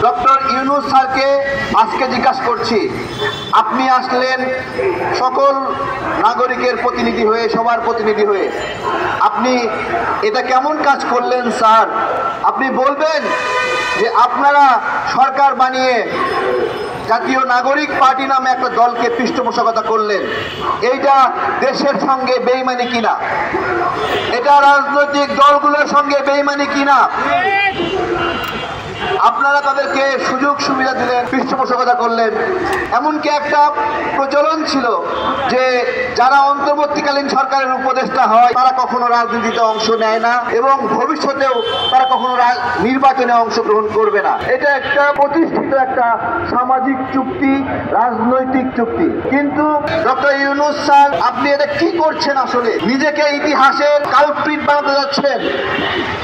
Doctor Yunus স্যারকে আজকে জিজ্ঞাসা করছি, আপনি আসলেন সকল নাগরিকের প্রতিনিধি হয়ে, সবার প্রতিনিধি হয়ে, আপনি এটা কেমন কাজ করলেন স্যার? আপনি বলবেন যে আপনারা সরকার বানিয়ে জাতীয় নাগরিক পার্টি নামে একটা দলকে পৃষ্ঠপোষকতা করলেন, এইটা দেশের সঙ্গে বেইমানি কিনা? এটা রাজনৈতিক দলগুলোর সঙ্গে বেইমানি কিনা? আপনারা তাদেরকে সুযোগ সুবিধা দিলেন, পৃষ্ঠপোষকতা করলেন। এমনকি একটা প্রচলন ছিল যে যারা অন্তর্বর্তীকালীন সরকারের উপদেষ্টা হয় তারা কখনো রাজনীতিতে অংশ নেয় না এবং ভবিষ্যতেও তারা কখনো নির্বাচনে অংশগ্রহণ করবে না। এটা একটা প্রতিষ্ঠিত একটা সামাজিক চুক্তি, রাজনৈতিক চুক্তি। কিন্তু ডক্টর ইউনূস স্যার, আপনি এটা কি করছেন? আসলে নিজেকে ইতিহাসের কালপ্রিট বানাতে যাচ্ছেন।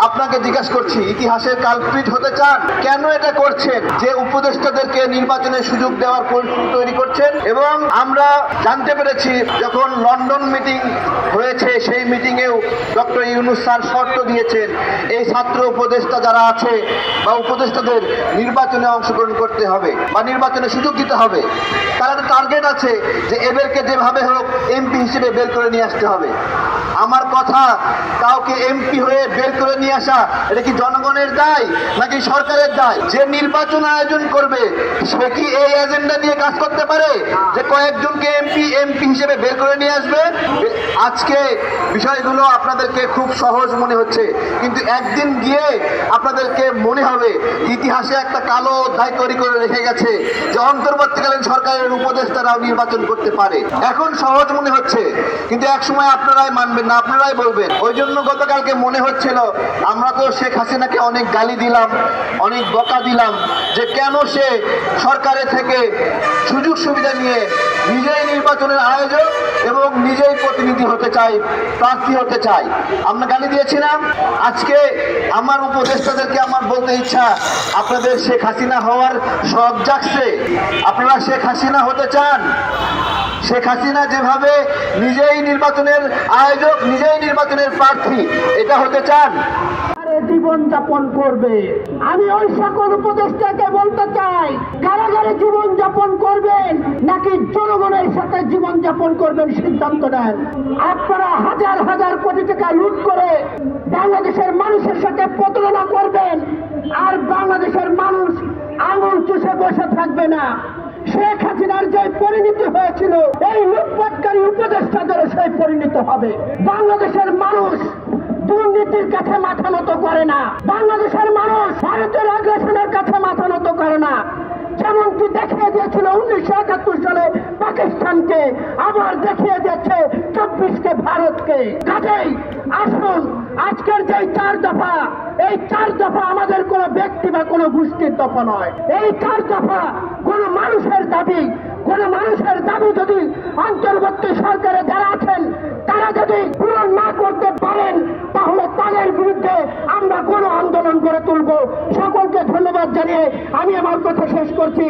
আপনাকে জিজ্ঞাসা করছি, ইতিহাসের কালপ্রিট হতে চান? কেন এটা করছেন? যে উপদেষ্টাদেরকে নির্বাচনের সুযোগ দেওয়ার পরিস্থিতি তৈরি করছেন। এবং আমরা জানতে পেরেছি যখন লন্ডন মিটিং হয়েছে সেই মিটিংয়েও ডক্টর ইউনূস স্যার শর্ত দিয়েছেন এই ছাত্র উপদেষ্টা যারা আছে বা উপদেষ্টাদের নির্বাচনে অংশগ্রহণ করতে হবে বা নির্বাচনে সুযোগ দিতে হবে। তার একটা টার্গেট আছে যে এদেরকে যেভাবে হোক এমপি হিসেবে বের করে নিয়ে আসতে হবে। আমার কথা, কাউকে এমপি হয়ে বের করে নিয়ে আসা এটা কি জনগণের দায় নাকি সরকারের দায়? যে নির্বাচন আয়োজন করবে সে কি এই এজেন্ডা নিয়ে কাজ করতে পারে যে কয়েকজনকে এমপি হিসেবে বের করে নিয়ে আসবে? আজকে বিষয়গুলো আপনাদেরকে খুব সহজ মনে হচ্ছে, কিন্তু একদিন গিয়ে আপনাদেরকে মনে হবে ইতিহাসে একটা কালো অধ্যায় তৈরি করে রেখে গেছে যে অন্তর্বর্তীকালীন সরকারের উপদেষ্টারাও নির্বাচন করতে পারে। এখন সহজ মনে হচ্ছে, কিন্তু একসময় আপনারাই মানবেন না, আপনারাই বলবেন। ওই জন্য গতকালকে মনে হচ্ছিল আমরা তো শেখ হাসিনাকে অনেক গালি দিলাম, অনেক বকা দিলাম যে কেন সে সরকারের থেকে সুযোগ সুবিধা নিয়ে নিজেই নির্বাচনের আয়োজক এবং নিজেই প্রতিনিধি হতে চাই, প্রার্থী হতে চাই। আমরা গালি দিয়েছিলাম। আজকে আমার উপদেষ্টাদেরকে আমার বলতে ইচ্ছা, আপনাদের শেখ হাসিনা হওয়ার শখ জাগছে? আপনারা শেখ হাসিনা হতে চান? শেখ হাসিনা যেভাবে নিজেই নির্বাচনের আয়োজক, নিজেই নির্বাচনের প্রার্থী, এটা হতে চান? জীবন যাপন করবে। আমি ওই সকল উপদেষ্টাকে বলতে চাই, কারাগারে জীবন যাপন করবেন নাকি জনগণের সাথে জীবন যাপন করবেন সিদ্ধান্ত নেন। আপনারা হাজার হাজার কোটি টাকা লুট করে বাংলাদেশের মানুষের সাথে প্রতারণা করবেন, আর বাংলাদেশের মানুষ আঙুল চুষে বসে থাকবে না। শেখ হাসিনার যে পরিণতি হয়েছিল এই লুটপাটকারী উপদেষ্টাদের সেই পরিণতি হবে। বাংলাদেশের মানুষ দুর্নীতির কাছে মাথা নত করে না। বাংলাদেশের মানুষ ভারতের আগ্রাসনের কাছে মাথা নত করে না। যেমনটি দেখিয়ে দিয়েছিল 1971 সালে পাকিস্তানকে, আবার দেখিয়ে দিয়েছে 24কে ভারতকে। কাজেই আসুন, আজকের যে 4 দফা, এই 4 দফা আমাদের কোনো ব্যক্তি বা কোনো গোষ্ঠীর দফা নয়। এই 4 দফা কোন মানুষের দাবি। কোন মানুষের দাবি যদি অন্তর্বর্তী সরকারে যারা আছেন তারা যদি পূরণ না করতে পারেন তাহলে তাদের বিরুদ্ধে আমরা কোনো আন্দোলন করে তুলব। সকলকে ধন্যবাদ জানিয়ে আমি আমার কথা শেষ করছি।